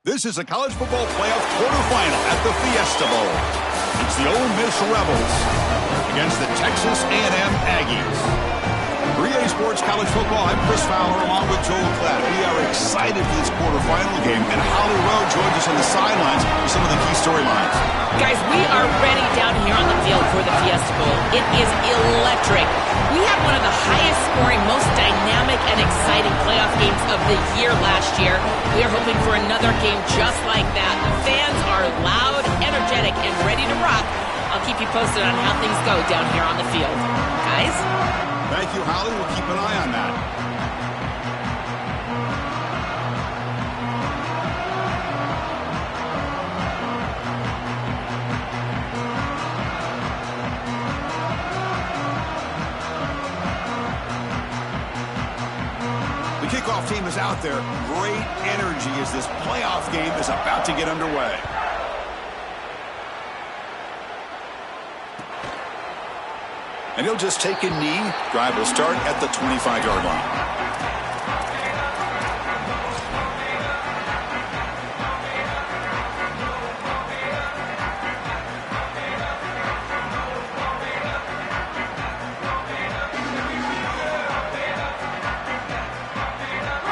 This is a college football playoff quarterfinal at the Fiesta Bowl. It's the Ole Miss Rebels against the Texas A&M Aggies. For EA Sports College Football, I'm Chris Fowler along with Joel Klatt. We are excited for this quarterfinal game, and Holly Rowe joins us on the sidelines with some of the key storylines. Guys, we are ready down here on the field for the Fiesta Bowl. It is electric. We had one of the highest scoring, most dynamic and exciting playoff games of the year last year. We are hoping for another game just like that. The fans are loud, energetic, and ready to rock. I'll keep you posted on how things go down here on the field. Guys? Thank you, Holly. We'll keep an eye on that. The kickoff team is out there. Great energy as this playoff game is about to get underway. And he'll just take a knee. Drive will start at the 25-yard line.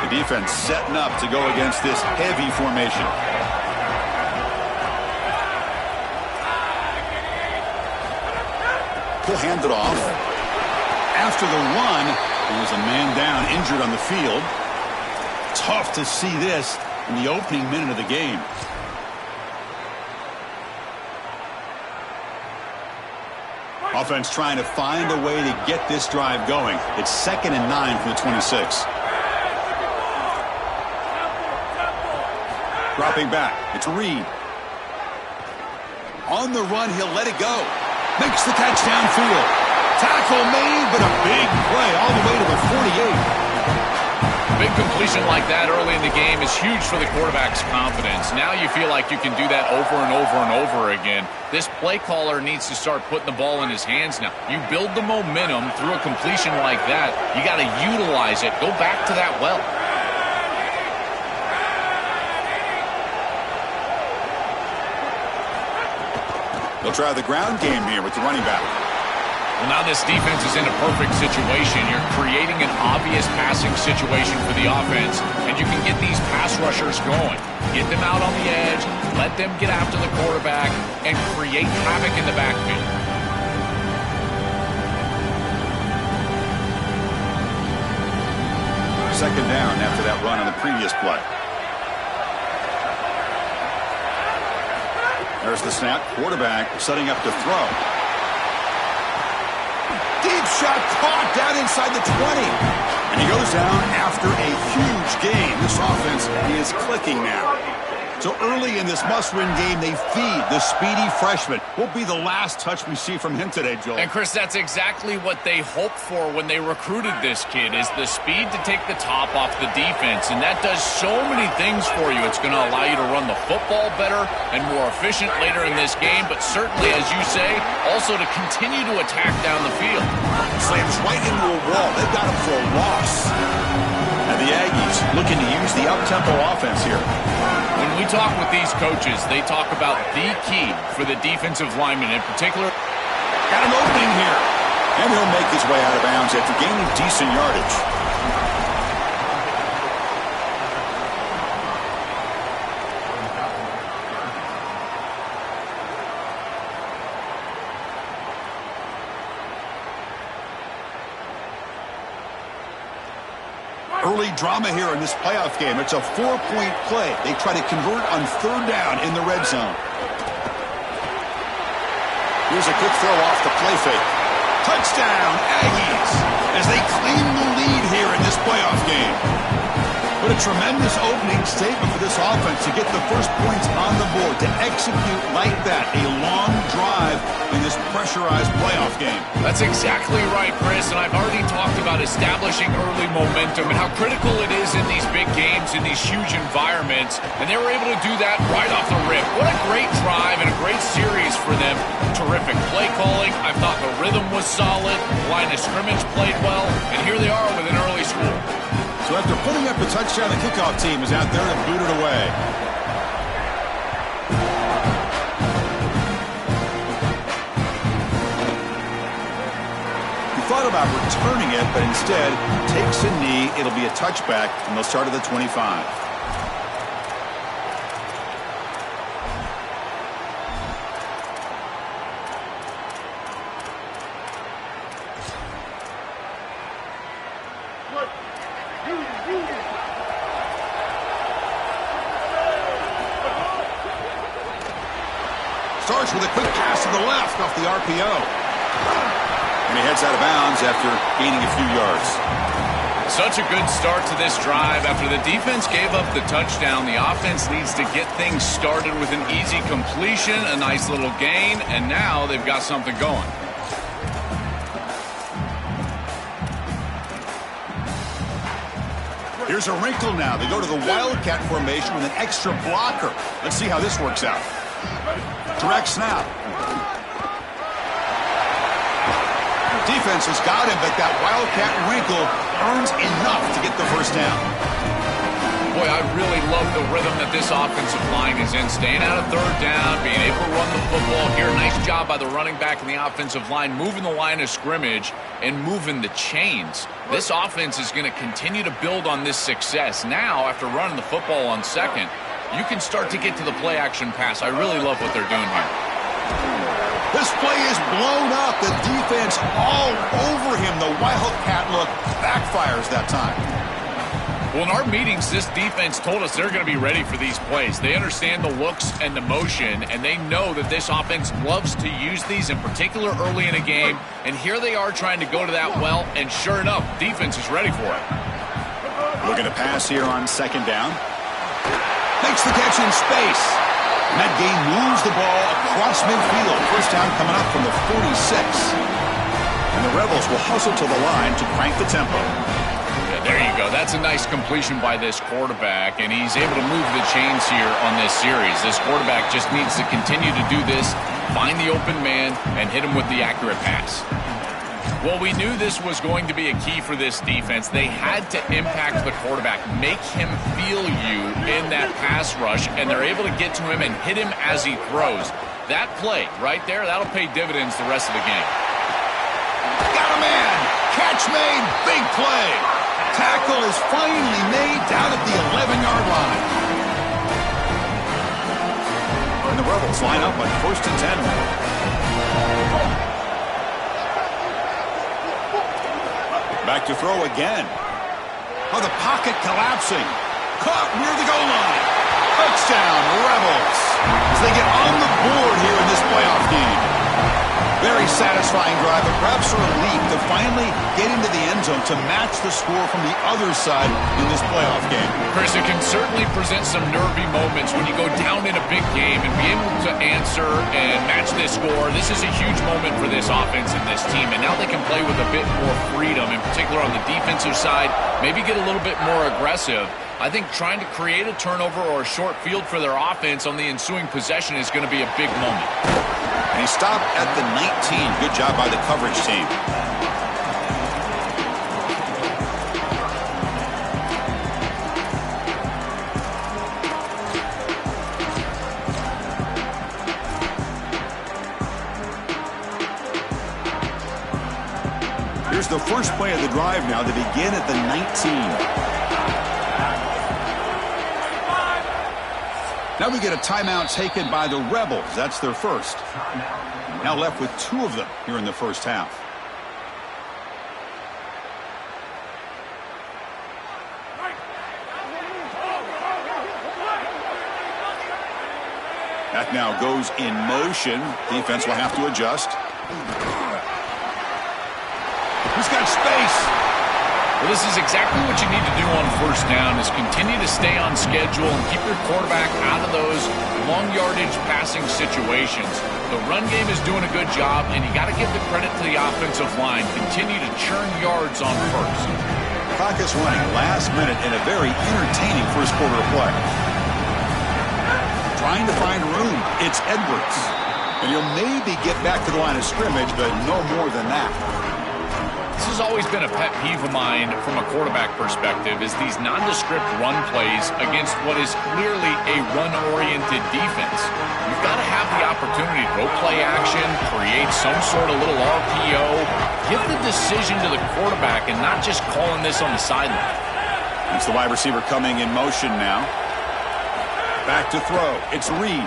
The defense setting up to go against this heavy formation. He'll hand it off. After the run, there was a man down, injured on the field. Tough to see this in the opening minute of the game. Offense trying to find a way to get this drive going. It's 2nd and 9 from the 26. Dropping back. It's Reed. On the run, he'll let it go. Makes the catch downfield. Tackle made, but a big play all the way to the 48. Big completion like that early in the game is huge for the quarterback's confidence. Now you feel like you can do that over and over and over again. This play caller needs to start putting the ball in his hands now. You build the momentum through a completion like that. You got to utilize it. Go back to that well. They'll try the ground game here with the running back. Well, now this defense is in a perfect situation. You're creating an obvious passing situation for the offense, and you can get these pass rushers going. Get them out on the edge, let them get after the quarterback, and create havoc in the backfield. Second down after that run on the previous play. There's the snap. Quarterback setting up to throw. Deep shot caught down inside the 20. And he goes down after a huge gain. This offense is clicking now. So early in this must-win game, they feed the speedy freshman. Won't be the last touch we see from him today, Joel. And, Chris, that's exactly what they hoped for when they recruited this kid, is the speed to take the top off the defense. And that does so many things for you. It's going to allow you to run the football better and more efficient later in this game. But certainly, as you say, also to continue to attack down the field. Slams right into a wall. They've got him for a loss. And the Aggies looking to use the up-tempo offense here. When we talk with these coaches, they talk about the key for the defensive lineman in particular. Got an opening here. And he'll make his way out of bounds after gaining decent yardage. Early drama here in this playoff game. It's a 4-point play. They try to convert on 3rd down in the red zone. Here's a quick throw off the play fake. Touchdown, Aggies, as they claim the lead here in this playoff game. What a tremendous opening statement for this offense to get the first points on the board, to execute like that, a long drive in this pressurized playoff game. That's exactly right, Chris, and I've already talked about establishing early momentum and how critical it is in these big games, in these huge environments, and they were able to do that right off the rip. What a great drive and a great series for them. Terrific play calling. I thought the rhythm was solid, the line of scrimmage played well, and here they are with an early score. So after putting up a touchdown, the kickoff team is out there to boot it away. thought about returning it, but instead takes a knee. It'll be a touchback, and they'll start at the 25. Starts with a quick pass to the left off the RPO. And he heads out of bounds after gaining a few yards. Such a good start to this drive. After the defense gave up the touchdown, the offense needs to get things started with an easy completion, a nice little gain, and now they've got something going. Here's a wrinkle now. They go to the Wildcat formation with an extra blocker. Let's see how this works out. Direct snap. Defense has got him, but that Wildcat wrinkle earns enough to get the first down. Boy, I really love the rhythm that this offensive line is in. Staying out of third down, being able to run the football here. Nice job by the running back and the offensive line, moving the line of scrimmage and moving the chains. This offense is going to continue to build on this success. Now, after running the football on second, you can start to get to the play-action pass. I really love what they're doing here. This play is blown up. The defense all over him. The Wildcat look backfires that time. Well, in our meetings, this defense told us they're going to be ready for these plays. They understand the looks and the motion, and they know that this offense loves to use these, in particular early in a game. And here they are trying to go to that well, and sure enough, defense is ready for it. Looking to pass here on second down. Makes the catch in space. And that gain moves the ball across midfield. First down coming up from the 46. And the Rebels will hustle to the line to crank the tempo. Yeah, there you go. That's a nice completion by this quarterback, and he's able to move the chains here on this series. This quarterback just needs to continue to do this, find the open man, and hit him with the accurate pass. Well, we knew this was going to be a key for this defense. They had to impact the quarterback, make him feel you in that pass rush, and they're able to get to him and hit him as he throws. That play right there, that'll pay dividends the rest of the game. Got a man! Catch made! Big play! Tackle is finally made down at the 11-yard line. And the Rebels line up on 1st and 10. Back to throw again. Oh, the pocket collapsing. Caught near the goal line. Touchdown, Rebels. As they get on the board here in this playoff game. Very satisfying drive. The Rebs are elite to finally get into the end zone to match the score from the other side in this playoff game. Chris, it can certainly present some nervy moments when you go down in a big game and be able to answer and match this score. This is a huge moment for this offense and this team, and now they can play with a bit more freedom, in particular on the defensive side, maybe get a little bit more aggressive. I think trying to create a turnover or a short field for their offense on the ensuing possession is going to be a big moment. And he stopped at the 19. Good job by the coverage team. Here's the first play of the drive now to begin at the 19. Now we get a timeout taken by the Rebels. That's their first. Now left with 2 of them here in the first half. That now goes in motion. Defense will have to adjust. He's got space. Well, this is exactly what you need to do on first down, is continue to stay on schedule and keep your quarterback out of those long yardage passing situations. The run game is doing a good job, and you got to give the credit to the offensive line. Continue to churn yards on first. Clock is running last minute in a very entertaining first quarter of play. Trying to find room. It's Edwards. And he'll maybe get back to the line of scrimmage, but no more than that. This has always been a pet peeve of mine from a quarterback perspective, is these nondescript run plays against what is clearly a run-oriented defense. You've got to have the opportunity to go play action, create some sort of little RPO, give the decision to the quarterback and not just calling this on the sideline. It's the wide receiver coming in motion now. Back to throw. It's Reed.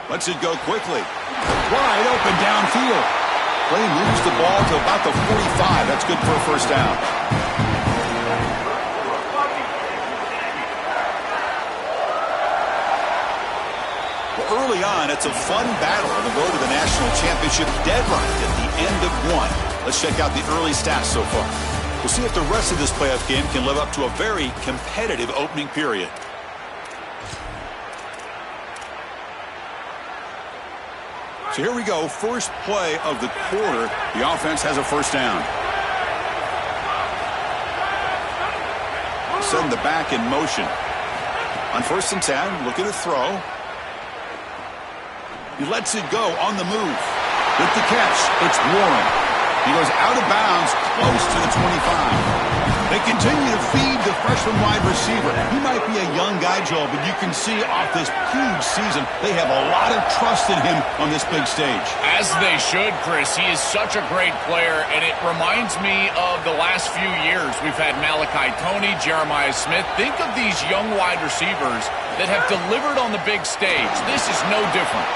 Lets it go quickly. Wide open downfield. Play moves the ball to about the 45. That's good for a first down. Well, early on, it's a fun battle on the road to the national championship deadline at the end of one. Let's check out the early stats so far. We'll see if the rest of this playoff game can live up to a very competitive opening period. So here we go, first play of the quarter. The offense has a first down. Setting the back in motion. On 1st and 10, looking to throw. He lets it go on the move. With the catch, it's Warren. He goes out of bounds, close to the 25. They continue to feed the freshman wide receiver. He might be a young guy, Joel, but you can see off this huge season, they have a lot of trust in him on this big stage. As they should, Chris. He is such a great player, and it reminds me of the last few years. We've had Malachi Toney, Jeremiah Smith. Think of these young wide receivers that have delivered on the big stage. This is no different.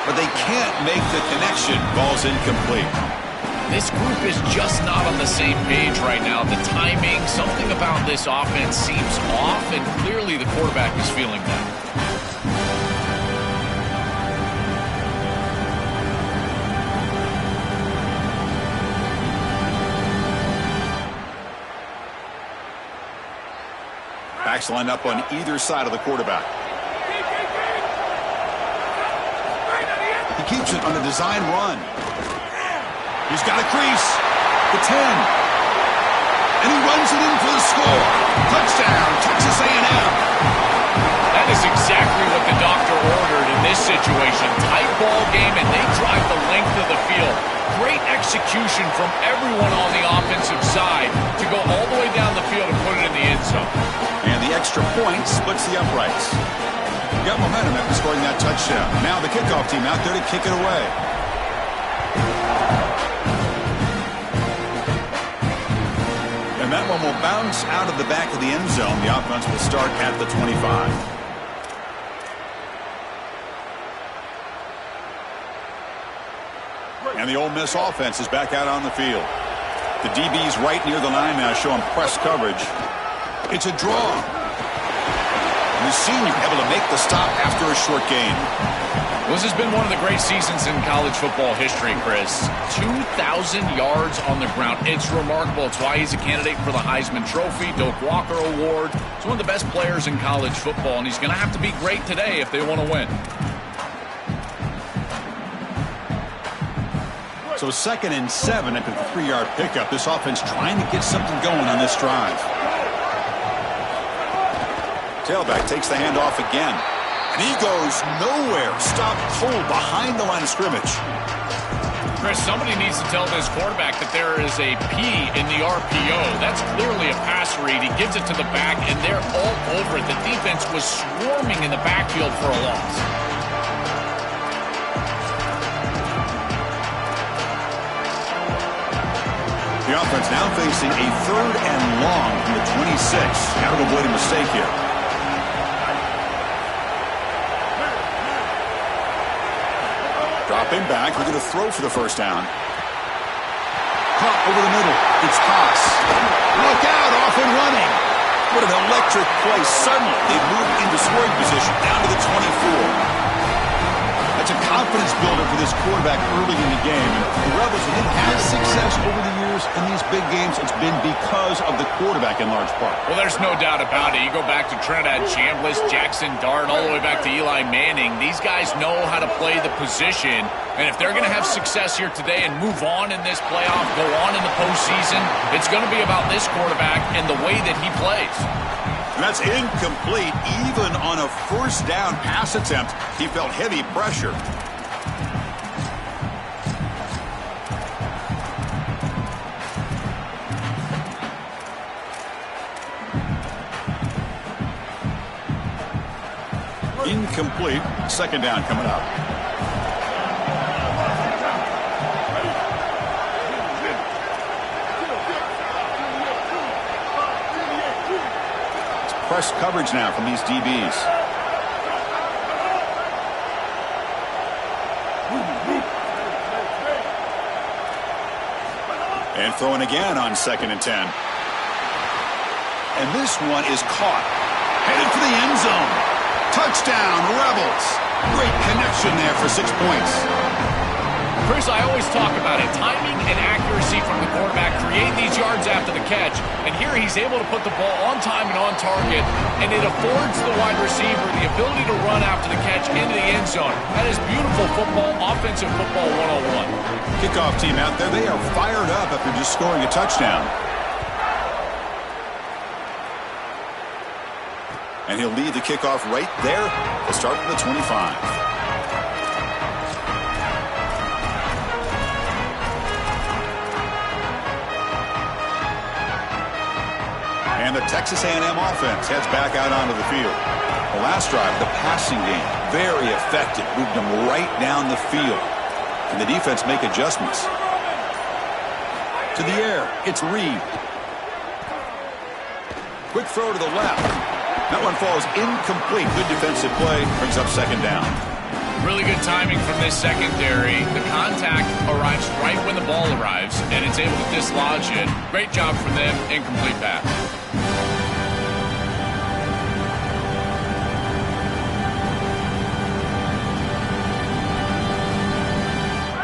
But they can't make the connection. Ball's incomplete. This group is just not on the same page right now. The timing, something about this offense seems off, and clearly the quarterback is feeling that. Backs lined up on either side of the quarterback. He keeps it on a design run. He's got a crease. The 10. And he runs it in for the score. Touchdown, Texas A&M. That is exactly what the doctor ordered in this situation. Tight ball game, and they drive the length of the field. Great execution from everyone on the offensive side to go all the way down the field and put it in the end zone. And the extra point splits the uprights. Got momentum after scoring that touchdown. Now the kickoff team out there to kick it away. And that one will bounce out of the back of the end zone. The offense will start at the 25. And the Ole Miss offense is back out on the field. The DB's right near the line now, showing press coverage. It's a draw. And the senior able to make the stop after a short gain. This has been one of the great seasons in college football history, Chris. 2,000 yards on the ground. It's remarkable. It's why he's a candidate for the Heisman Trophy, Doak Walker Award. He's one of the best players in college football, and he's going to have to be great today if they want to win. So 2nd and 7 after the 3-yard pickup. This offense trying to get something going on this drive. Tailback takes the handoff again. And he goes nowhere. Stopped cold behind the line of scrimmage. Chris, somebody needs to tell this quarterback that there is a P in the RPO. That's clearly a pass read. He gives it to the back, and they're all over it. The defense was swarming in the backfield for a loss. The offense now facing a 3rd and long from the 26. Got to avoid a mistake here. Dropping back, looking to throw for the first down. Caught over the middle. It's Haas. Look out, off and running. What an electric play. Suddenly, they move into scoring position down to the 24. That's a confidence builder for this quarterback early in the game. And the Rebels have had success over the years in these big games. It's been because of the quarterback in large part. Well, there's no doubt about it. You go back to Trinidad Chambliss, Jackson Dart, all the way back to Eli Manning. These guys know how to play the position. And if they're going to have success here today and move on in this playoff, go on in the postseason, it's going to be about this quarterback and the way that he plays. And that's incomplete. Even on a first down pass attempt, he felt heavy pressure. Incomplete. Second down coming up. It's press coverage now from these DBs. And throwing again on 2nd and 10. And this one is caught. Headed for the end zone. Touchdown, Rebels. Great connection there for 6 points. Chris, I always talk about it. Timing and accuracy from the quarterback create these yards after the catch. And here he's able to put the ball on time and on target. And it affords the wide receiver the ability to run after the catch into the end zone. That is beautiful football, offensive football 101. Kickoff team out there. They are fired up after just scoring a touchdown. And he'll lead the kickoff right there to start from the 25. And the Texas A&M offense heads back out onto the field. The last drive, the passing game, very effective. Moved them right down the field. And the defense make adjustments. To the air, it's Reed. Quick throw to the left. That one falls incomplete. Good defensive play. Brings up second down. Really good timing from this secondary. The contact arrives right when the ball arrives, and it's able to dislodge it. Great job from them. Incomplete pass.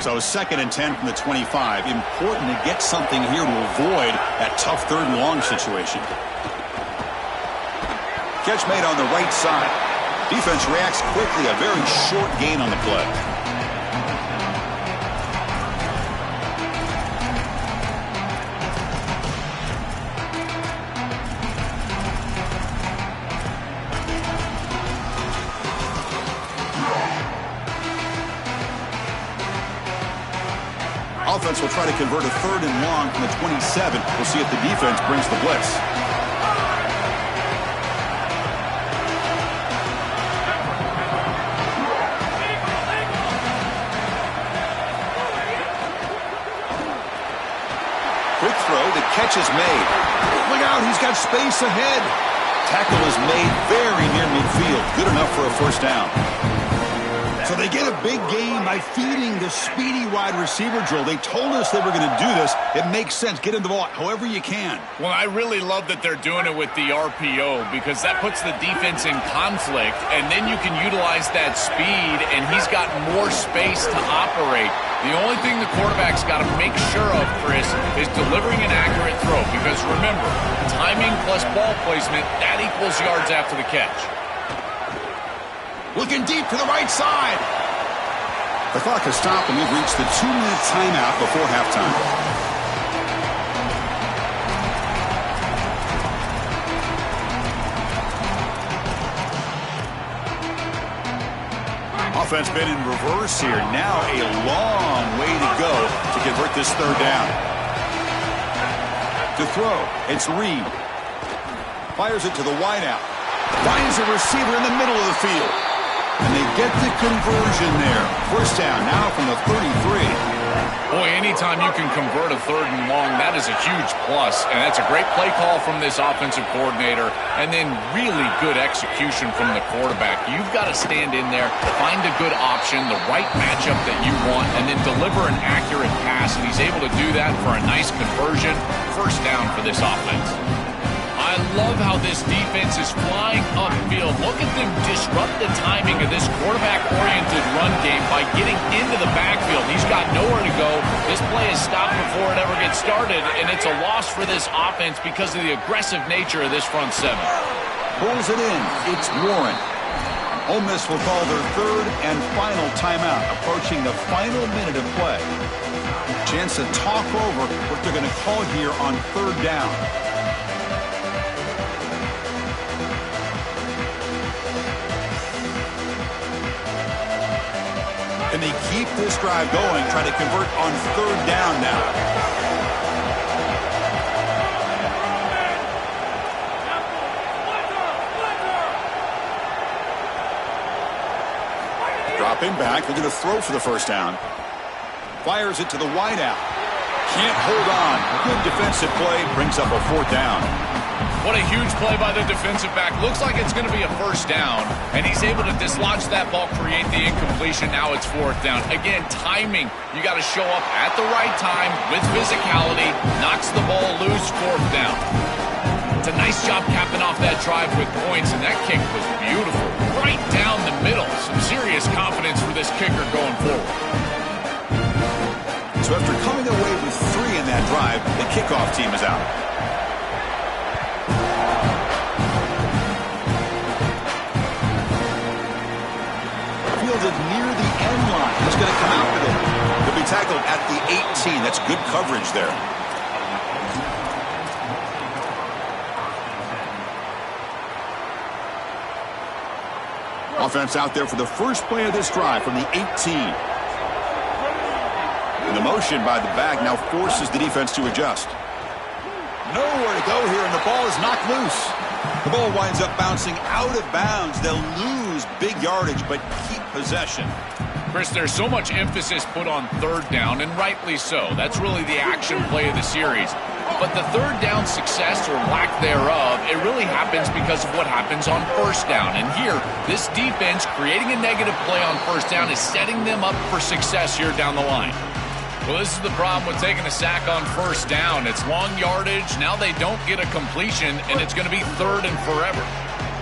So 2nd and 10 from the 25. Important to get something here to avoid that tough 3rd and long situation. Catch made on the right side. Defense reacts quickly. A very short gain on the play. Offense will try to convert a 3rd and long from the 27. We'll see if the defense brings the blitz. Quick throw. The catch is made. Look out. He's got space ahead. Tackle is made very near midfield. Good enough for a first down. So they get a big gain by feeding the speedy wide receiver drill. They told us they were going to do this. It makes sense. Get him the ball however you can. Well, I really love that they're doing it with the RPO because that puts the defense in conflict, and then you can utilize that speed, and he's got more space to operate. The only thing the quarterback's got to make sure of, Chris, is delivering an accurate throw because, remember, timing plus ball placement, that equals yards after the catch. Looking deep to the right side. The clock has stopped, and we've reached the 2-minute timeout before halftime. Offense been in reverse here. Now a long way to go to convert this 3rd down. To throw, it's Reed. Fires it to the wideout. Finds a receiver in the middle of the field. And they get the conversion there. First down now from the 33. Boy, anytime you can convert a 3rd and long, that is a huge plus. And that's a great play call from this offensive coordinator. And then really good execution from the quarterback. You've got to stand in there, find a good option, the right matchup that you want, and then deliver an accurate pass. And he's able to do that for a nice conversion. First down for this offense. I love how this defense is flying upfield. Look at them disrupt the timing of this quarterback-oriented run game by getting into the backfield. He's got nowhere to go. This play is stopped before it ever gets started, and it's a loss for this offense because of the aggressive nature of this front seven. Pulls it in. It's Warren. Ole Miss will call their 3rd and final timeout, approaching the final minute of play. Chance to talk over what they're going to call here on 3rd down. And they keep this drive going, trying to convert on 3rd down now. Dropping back, looking to throw for the first down. Fires it to the wideout. Can't hold on. Good defensive play, brings up a fourth down. What a huge play by the defensive back. Looks like it's going to be a first down, and he's able to dislodge that ball, create the incompletion. Now it's fourth down. Again, timing. You got to show up at the right time with physicality. Knocks the ball loose, fourth down. It's a nice job capping off that drive with points, and that kick was beautiful. Right down the middle. Some serious confidence for this kicker going forward. So after coming away with 3 in that drive, the kickoff team is out. Fielded near the end line. He's going to come out with it. He'll be tackled at the 18. That's good coverage there. Offense out there for the first play of this drive from the 18. And the motion by the back now forces the defense to adjust. Nowhere to go here, and the ball is knocked loose. The ball winds up bouncing out of bounds. They'll lose big yardage, but keep possession. Chris, there's so much emphasis put on third down, and rightly so. That's really the action play of the series. But the third down success or lack thereof, it really happens because of what happens on first down. And here, this defense creating a negative play on first down is setting them up for success here down the line. Well, this is the problem with taking a sack on first down. It's long yardage. Now they don't get a completion, and it's going to be third and forever.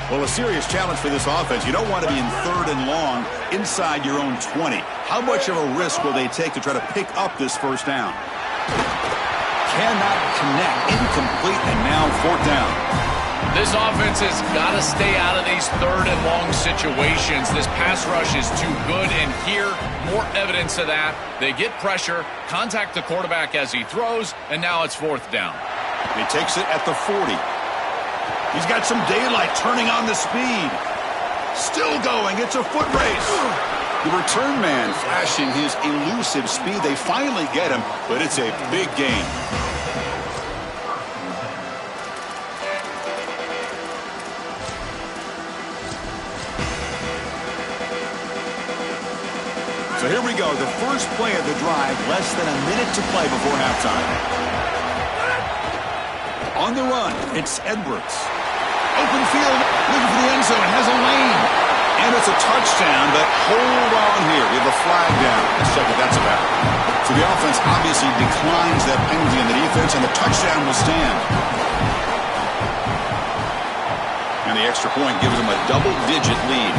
Well, a serious challenge for this offense. You don't want to be in third and long inside your own 20. How much of a risk will they take to try to pick up this first down? Cannot connect. Incomplete, and now fourth down. This offense has got to stay out of these third and long situations. This pass rush is too good, and here, more evidence of that. They get pressure, contact the quarterback as he throws, and now it's fourth down. He takes it at the 40. He's got some daylight, turning on the speed. Still going. It's a foot race. The return man flashing his elusive speed. They finally get him, but it's a big gain. So here we go, the first play of the drive, less than a minute to play before halftime. On the run, it's Edwards. Open field, looking for the end zone, has a lane. And it's a touchdown, but hold on here. We have a flag down. Let's check what that's about. So the offense obviously declines that penalty on the defense, and the touchdown will stand. And the extra point gives them a double-digit lead.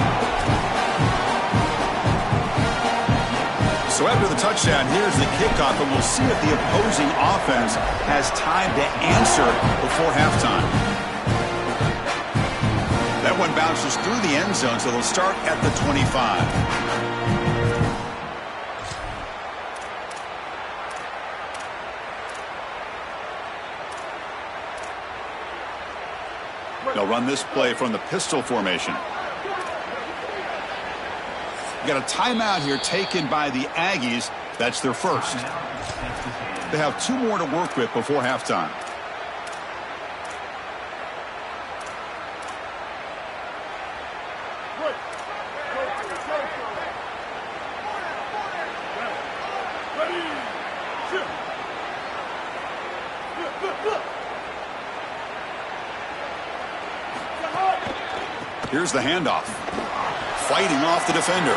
So after the touchdown, here's the kickoff, and we'll see if the opposing offense has time to answer before halftime. That one bounces through the end zone, so they'll start at the 25. They'll run this play from the pistol formation. Got a timeout here taken by the Aggies. That's their first. They have 2 more to work with before halftime. Here's the handoff. Fighting off the defender.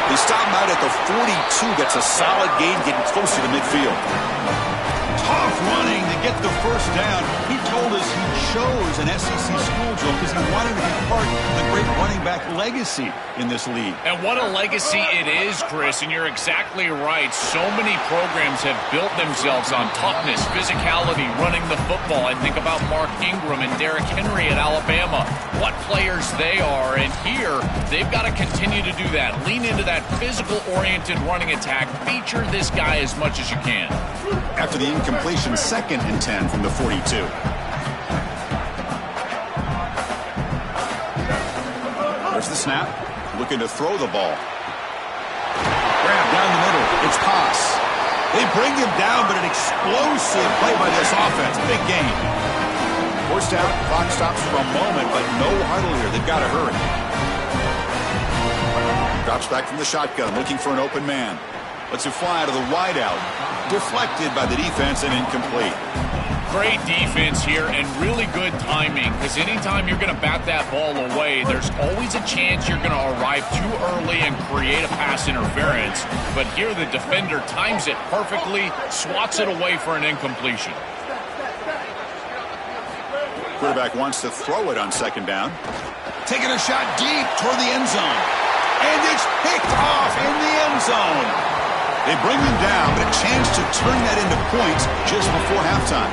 They stop him out at the 42. Gets a solid gain, getting closer to midfield. Tough running to get the first down. He told us he chose an SEC school, Joe, because he wanted to be part of the great running back legacy in this league. And what a legacy it is, Chris, and you're exactly right. So many programs have built themselves on toughness, physicality, running the football. I think about Mark Ingram and Derrick Henry at Alabama. What players they are, and here they've got to continue to do that. Lean into that physical-oriented running attack. Feature this guy as much as you can. After the incompletion, 2nd and 10 from the 42. There's the snap. Looking to throw the ball. Grab down the middle. It's Pass. They bring him down, but an explosive play by this offense. Big gain. Forced out. Clock stops for a moment, but no huddle here. They've got to hurry. Drops back from the shotgun, looking for an open man. Lets it fly to the wideout. Deflected by the defense and incomplete. Great defense here and really good timing, because anytime you're going to bat that ball away, there's always a chance you're going to arrive too early and create a pass interference. But here the defender times it perfectly, swats it away for an incompletion. Quarterback wants to throw it on second down. Taking a shot deep toward the end zone. And it's picked off in the end zone. They bring him down, but a chance to turn that into points just before halftime.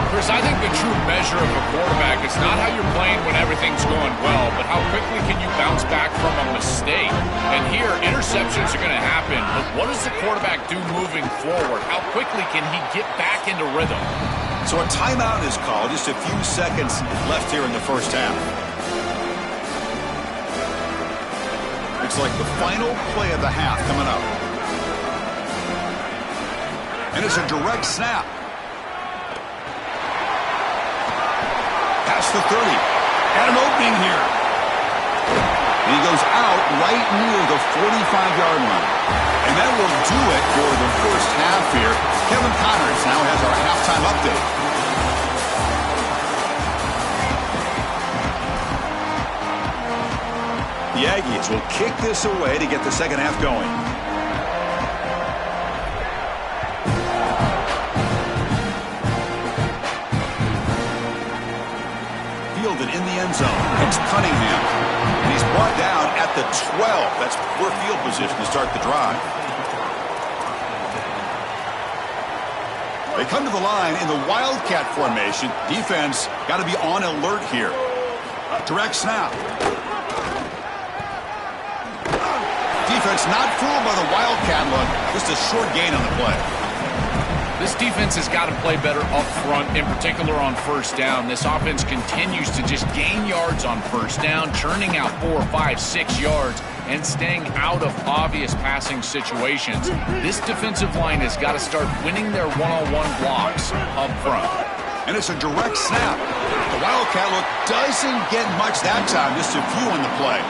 Chris, I think the true measure of a quarterback is not how you're playing when everything's going well, but how quickly can you bounce back from a mistake. And here, interceptions are going to happen, but what does the quarterback do moving forward? How quickly can he get back into rhythm? So a timeout is called. Just a few seconds left here in the first half. Looks like the final play of the half coming up. And it's a direct snap. Past the 30. Got an opening here. And he goes out right near the 45-yard line. And that will do it for the first half here. Kevin Connors now has our halftime update. The Aggies will kick this away to get the second half going. Fielded in the end zone. It's Cunningham. And he's brought down at the 12. That's poor field position to start the drive. They come to the line in the Wildcat formation. Defense got to be on alert here. Direct snap. Defense not fooled by the Wildcat look. Just a short gain on the play. This defense has got to play better up front, in particular on first down. This offense continues to just gain yards on first down, churning out 4, 5, 6 yards, and staying out of obvious passing situations. This defensive line has got to start winning their one-on-one blocks up front. And it's a direct snap. The Wildcat look doesn't get much that time, just a few on the play.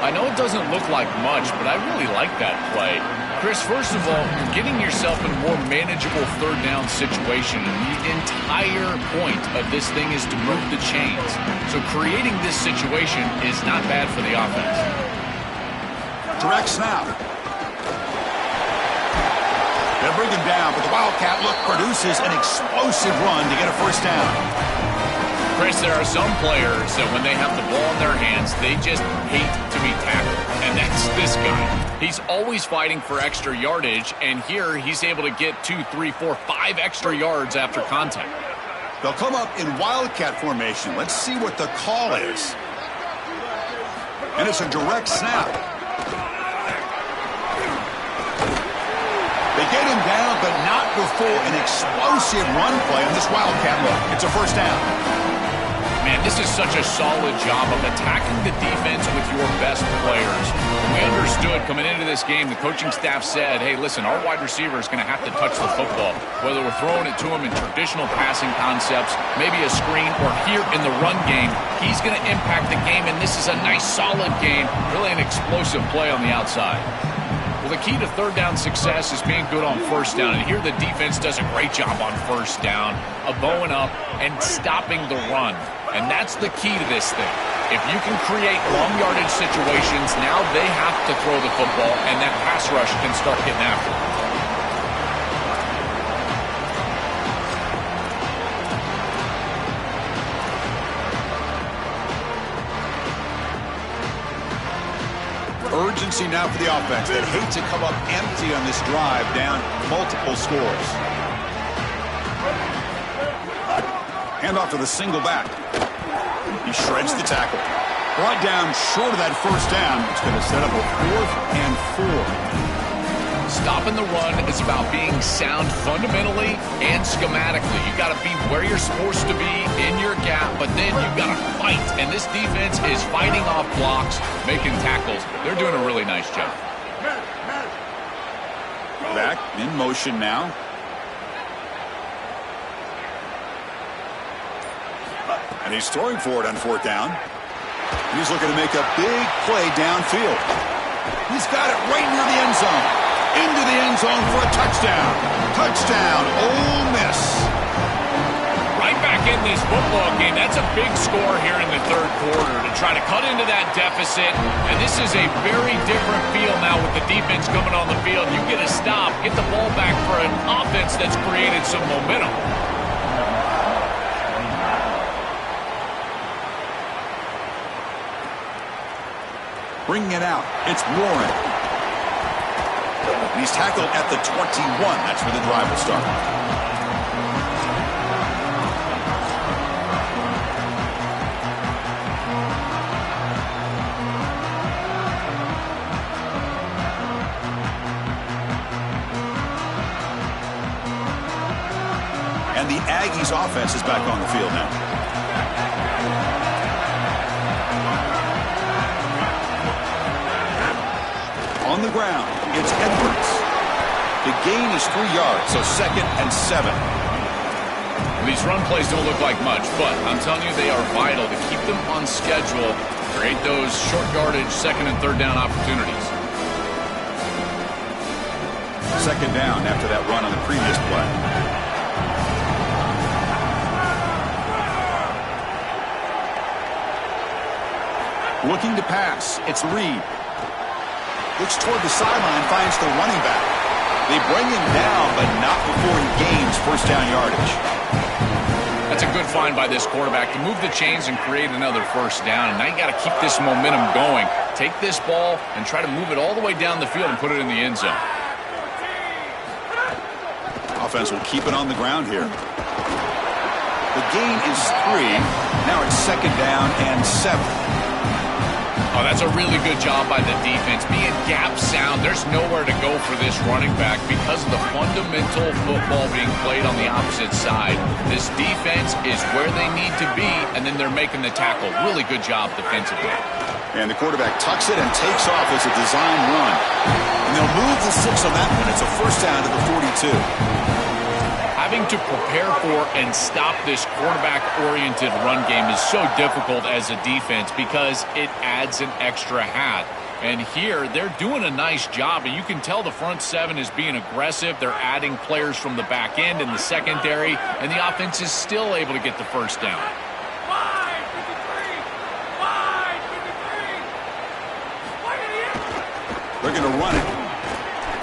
I know it doesn't look like much, but I really like that play. Chris, first of all, you're getting yourself in a more manageable third down situation. And the entire point of this thing is to move the chains. So creating this situation is not bad for the offense. Direct snap. They'll bring him down, but the Wildcat look produces an explosive run to get a first down. Chris, there are some players that when they have the ball in their hands, they just hate to be tackled. And that's this guy. He's always fighting for extra yardage, and here he's able to get 2, 3, 4, 5 extra yards after contact. They'll come up in Wildcat formation. Let's see what the call is. And it's a direct snap. They get him down, but not before an explosive run play on this Wildcat look. It's a first down. Man, this is such a solid job of attacking the defense with your best players. We understood coming into this game, the coaching staff said, hey, listen, our wide receiver is going to have to touch the football. Whether we're throwing it to him in traditional passing concepts, maybe a screen, or here in the run game, he's going to impact the game, and this is a nice, solid game, really an explosive play on the outside. Well, the key to third down success is being good on first down, and here the defense does a great job on first down of bowing up and stopping the run. And that's the key to this thing. If you can create long yardage situations, now they have to throw the football, and that pass rush can start getting after it. Urgency now for the offense. They'd hate to come up empty on this drive, down multiple scores. Handoff to the single back. He shreds the tackle. Brought down short of that first down. It's going to set up a 4th and 4. Stopping the run is about being sound fundamentally and schematically. You got to be where you're supposed to be in your gap, but then you've got to fight. And this defense is fighting off blocks, making tackles. They're doing a really nice job. Back in motion now. And he's throwing for it on 4th down. He's looking to make a big play downfield. He's got it right near the end zone. Into the end zone for a touchdown. Touchdown, Ole Miss. Right back in this football game. That's a big score here in the third quarter to try to cut into that deficit. And this is a very different feel now with the defense coming on the field. You get a stop, get the ball back for an offense that's created some momentum. Bringing it out, it's Warren. He's tackled at the 21. That's where the drive will start. And the Aggies offense is back on the field now. On the ground, it's Edwards. The gain is 3 yards, so 2nd and 7. These run plays don't look like much, but I'm telling you they are vital to keep them on schedule, create those short yardage 2nd and 3rd down opportunities. 2nd down after that run on the previous play. Looking to pass, it's Reed. Looks toward the sideline, finds the running back. They bring him down, but not before he gains first down yardage. That's a good find by this quarterback to move the chains and create another first down. And now you got to keep this momentum going. Take this ball and try to move it all the way down the field and put it in the end zone. Offense will keep it on the ground here. The gain is 3. Now it's 2nd down and 7. Oh, that's a really good job by the defense. Being gap sound, there's nowhere to go for this running back because of the fundamental football being played on the opposite side. This defense is where they need to be, and then they're making the tackle. Really good job defensively. And the quarterback tucks it and takes off as a design run. And they'll move the 6 on that one. It's a first down to the 42. Having to prepare for and stop this quarterback-oriented run game is so difficult as a defense because it adds an extra hat. And here, they're doing a nice job, and you can tell the front 7 is being aggressive. They're adding players from the back end and the secondary, and the offense is still able to get the first down. They're going to run it.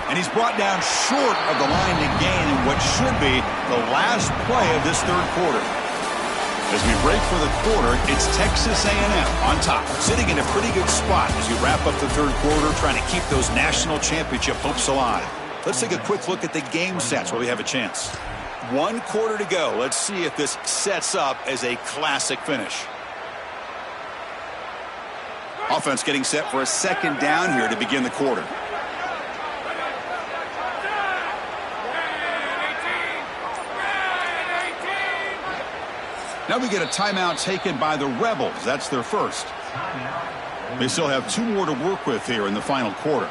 And he's brought down short of the line to gain in what should be the last play of this third quarter. As we break for the quarter, it's Texas A&M on top, sitting in a pretty good spot as we wrap up the third quarter, trying to keep those national championship hopes alive. Let's take a quick look at the game sets while we have a chance. 1 quarter to go. Let's see if this sets up as a classic finish. Offense getting set for a 2nd down here to begin the quarter. Now we get a timeout taken by the Rebels. That's their first. They still have 2 more to work with here in the final quarter.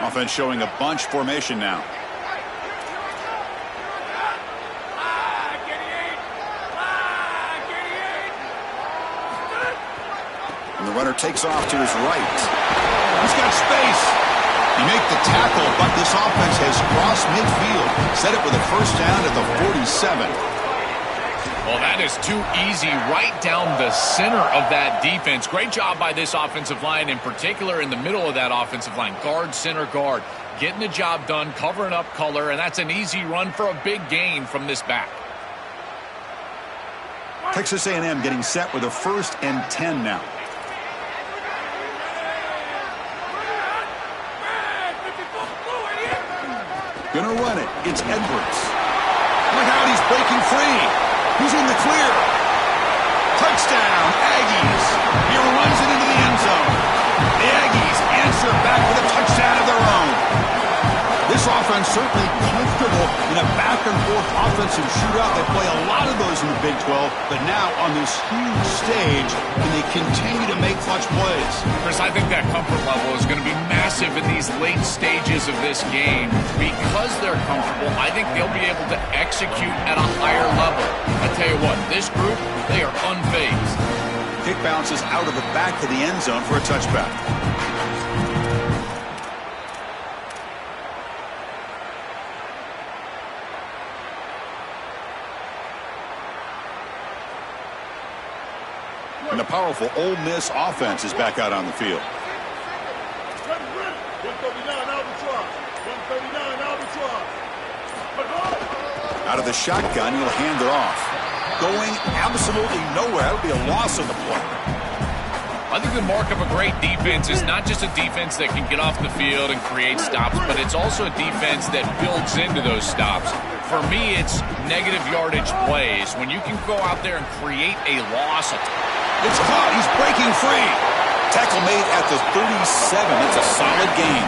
Offense showing a bunch formation now. And the runner takes off to his right. He's got space. You make the tackle, but this offense has crossed midfield. Set it with a first down at the 47. Well, that is too easy right down the center of that defense. Great job by this offensive line, in particular in the middle of that offensive line. Guard, center, guard. Getting the job done, covering up color, and that's an easy run for a big gain from this back. Texas A&M getting set with a 1st and 10 now. Gonna run it. It's Edwards. Look out, he's breaking free. He's in the clear. Touchdown, Aggies. He runs it into the end zone. The Aggies answer back with a touchdown of their own. This offense certainly comfortable in a back-and-forth offensive shootout. They play a lot of those in the Big 12, but now on this huge stage, can they continue to make clutch plays? Chris, I think that comfort level is going to be massive in these late stages of this game. Because they're comfortable, I think they'll be able to execute at a higher level. I tell you what, this group, they are unfazed. kick bounces out of the back of the end zone for a touchback. And the powerful Ole Miss offense is back out on the field. Out of the shotgun, he'll hand it off. Going absolutely nowhere. That'll be a loss on the play. I think the mark of a great defense is not just a defense that can get off the field and create stops, but it's also a defense that builds into those stops. For me, it's negative yardage plays. When you can go out there and create a loss. It's caught. He's breaking free. Tackle made at the 37. It's a solid gain.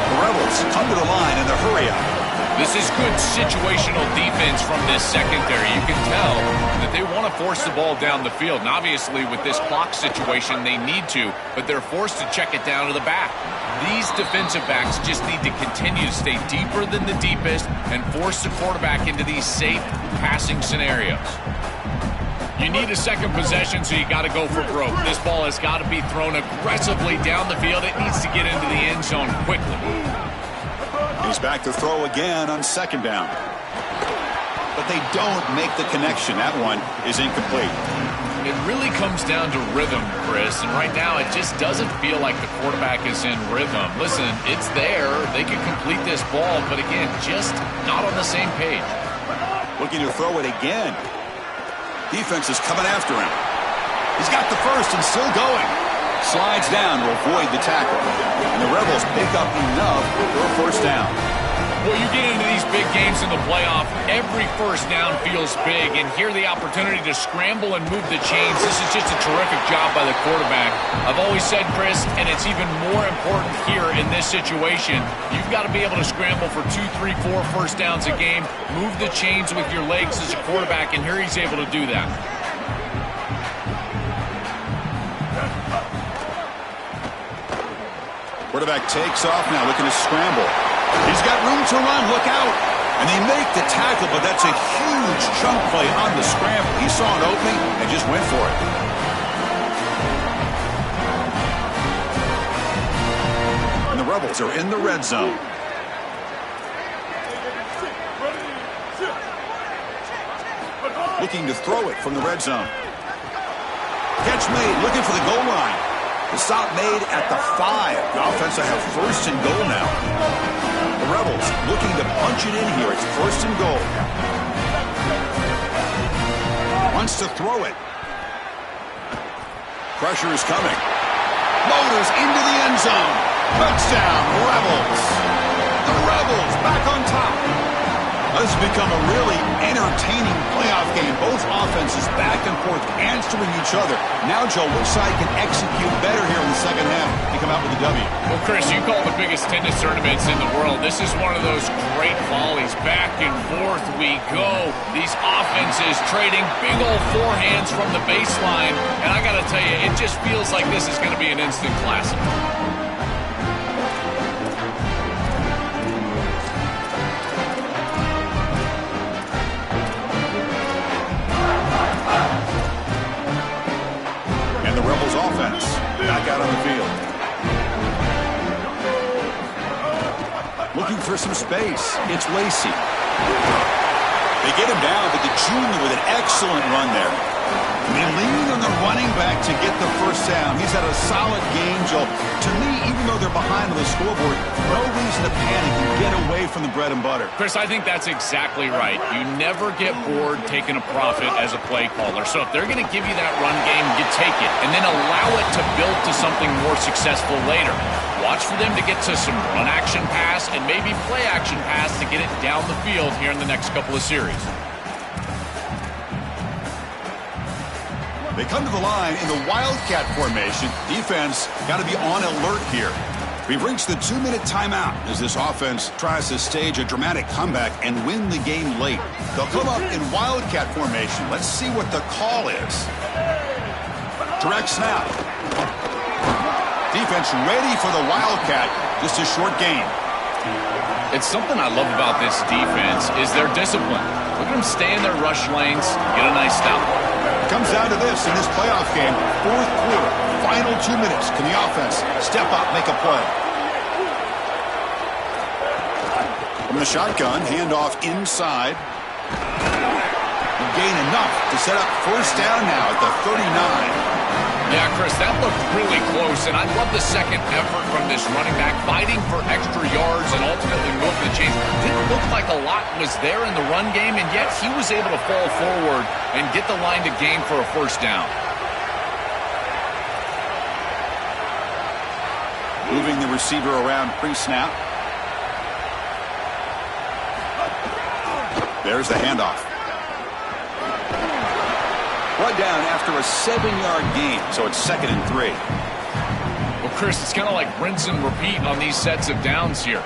The Rebels come to the line in the hurry up. This is good situational defense from this secondary. You can tell that they want to force the ball down the field. And obviously, with this clock situation, they need to, but they're forced to check it down to the back. These defensive backs just need to continue to stay deeper than the deepest and force the quarterback into these safe passing scenarios. You need a second possession, so you got to go for broke. This ball has got to be thrown aggressively down the field. It needs to get into the end zone quickly. He's back to throw again on second down. But they don't make the connection. That one is incomplete. It really comes down to rhythm, Chris, and right now it just doesn't feel like the quarterback is in rhythm. Listen, it's there. They can complete this ball, but again, just not on the same page. Looking to throw it again. Defense is coming after him. He's got the first and still going. Slides down to avoid the tackle. And the Rebels pick up enough for a first down. Well, you get into these big games in the playoff, every first down feels big, and here the opportunity to scramble and move the chains. This is just a terrific job by the quarterback. I've always said, Chris, and it's even more important here in this situation, you've got to be able to scramble for 2, 3, 4 first downs a game, move the chains with your legs as a quarterback, and here he's able to do that. Quarterback takes off now, looking to scramble. He's got room to run. Look out. And they make the tackle, but that's a huge chunk play on the scramble. He saw an opening and just went for it. And the Rebels are in the red zone. Looking to throw it from the red zone. Catch made, looking for the goal line. The stop made at the 5. The offense will have first and goal now. The Rebels looking to punch it in here. It's first and goal. Wants to throw it. Pressure is coming. Motors into the end zone. Touchdown, Rebels. The Rebels back on top. This has become a really entertaining playoff game. Both offenses back and forth answering each other. Now, Joe, which side can execute better here in the second half and come out with a W? Well, Chris, you call the biggest tennis tournaments in the world. This is one of those great volleys. Back and forth we go. These offenses trading big old forehands from the baseline. And I got to tell you, it just feels like this is going to be an instant classic. Offense back out on the field. Looking for some space. It's Lacey. They get him down, but the junior with an excellent run there. And they lean on the running back to get the first down. He's had a solid game, Joe. To me, even though they're behind on the scoreboard, no reason to panic and get away from the bread and butter. Chris, I think that's exactly right. You never get bored taking a profit as a play caller. So if they're going to give you that run game, you take it. And then allow it to build to something more successful later. Watch for them to get to some run action pass and maybe play action pass to get it down the field here in the next couple of series. They come to the line in the Wildcat formation. Defense got to be on alert here. We've reached the 2-minute timeout as this offense tries to stage a dramatic comeback and win the game late. They'll come up in Wildcat formation. Let's see what the call is. Direct snap. Defense ready for the Wildcat. Just a short gain. It's something I love about this defense is their discipline. Look at them stay in their rush lanes, get a nice stop. Comes down to this in this playoff game. Fourth quarter, final 2 minutes. Can the offense step up, make a play? From the shotgun, handoff inside. Gain enough to set up first down now at the 39. Yeah, Chris, that looked really close, and I love the second effort from this running back, fighting for extra yards and ultimately moving the chains. Didn't look like a lot was there in the run game, and yet he was able to fall forward and get the line to gain for a first down. Moving the receiver around pre-snap. There's the handoff. Brought down after a 7-yard gain, so it's 2nd and 3. Well, Chris, it's kind of like rinse and repeat on these sets of downs here.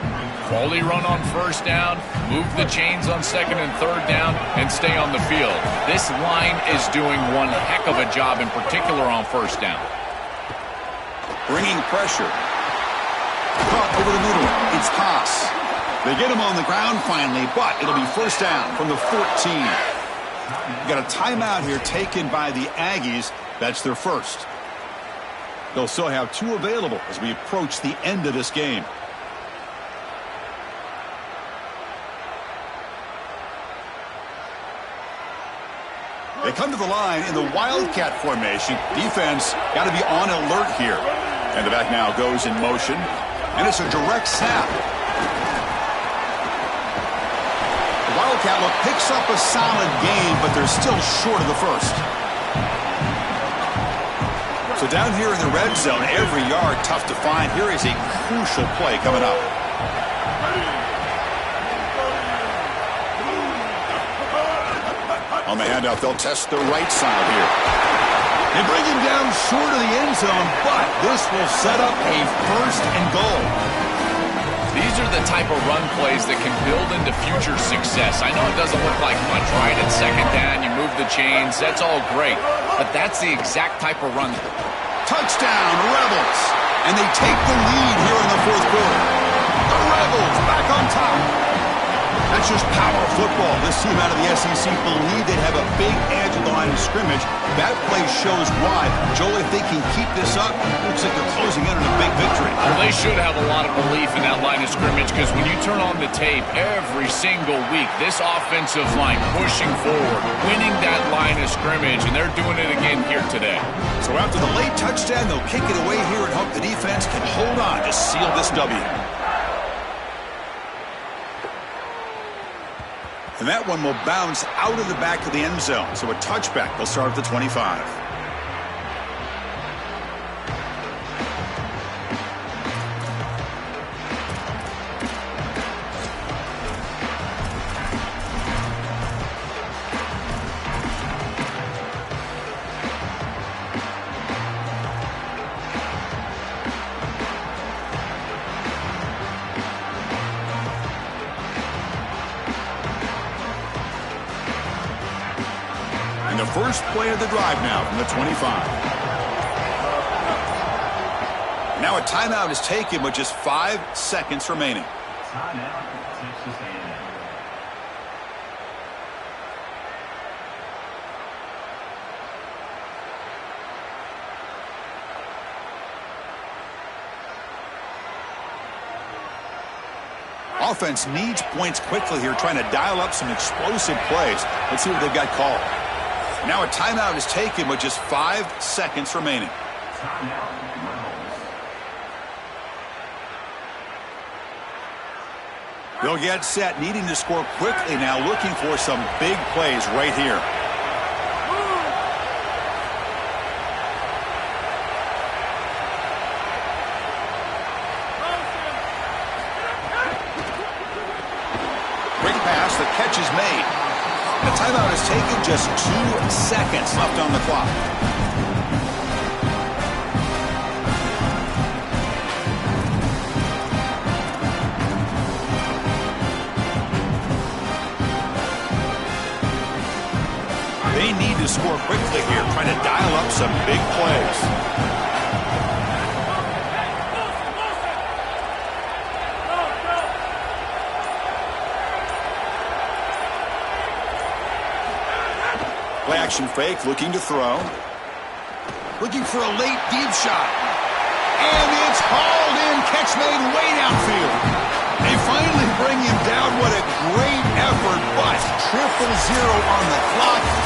Quality run on first down, move the chains on 2nd and 3rd down, and stay on the field. This line is doing one heck of a job, in particular on first down. Bringing pressure. Caught over the middle. It's Haas. They get him on the ground finally, but it'll be first down from the 14. Got a timeout here taken by the Aggies. That's their first. They'll still have 2 available as we approach the end of this game. They come to the line in the Wildcat formation. Defense got to be on alert here. And the back now goes in motion. And it's a direct snap. The Wildcat look picks up a solid gain, but they're still short of the first. So down here in the red zone, every yard tough to find. Here is a crucial play coming up. On the handoff, they'll test the right side here. They bring him down short of the end zone, but this will set up a first and goal. These are the type of run plays that can build into future success. I know it doesn't look like much, right? At second down, you move the chains. That's all great. But that's the exact type of run. Touchdown, Rebels. And they take the lead here in the fourth quarter. The Rebels back on top. That's just power football. This team out of the SEC believe they have a big edge at the line of scrimmage. That play shows why. Joel, if they can keep this up, looks like they're closing in on a big victory. Well, they should have a lot of belief in that line of scrimmage, because when you turn on the tape every single week, this offensive line pushing forward, winning that line of scrimmage, and they're doing it again here today. So after the late touchdown, they'll kick it away here and hope the defense can hold on to seal this W. And that one will bounce out of the back of the end zone. So a touchback. They'll start at the 25. And the first play of the drive now from the 25. Now a timeout is taken with just 5 seconds remaining. Offense needs points quickly here, trying to dial up some explosive plays. Let's see what they've got called. Now a timeout is taken with just 5 seconds remaining. They'll get set, needing to score quickly now, looking for some big plays right here. Great pass, the catch is made. The timeout is taken, just 2 seconds left on the clock. They need to score quickly here, trying to dial up some big plays. Play action fake, looking to throw. Looking for a late deep shot. And it's hauled in, catch made way downfield. They finally bring him down. What a great effort, but 0-0 on the clock.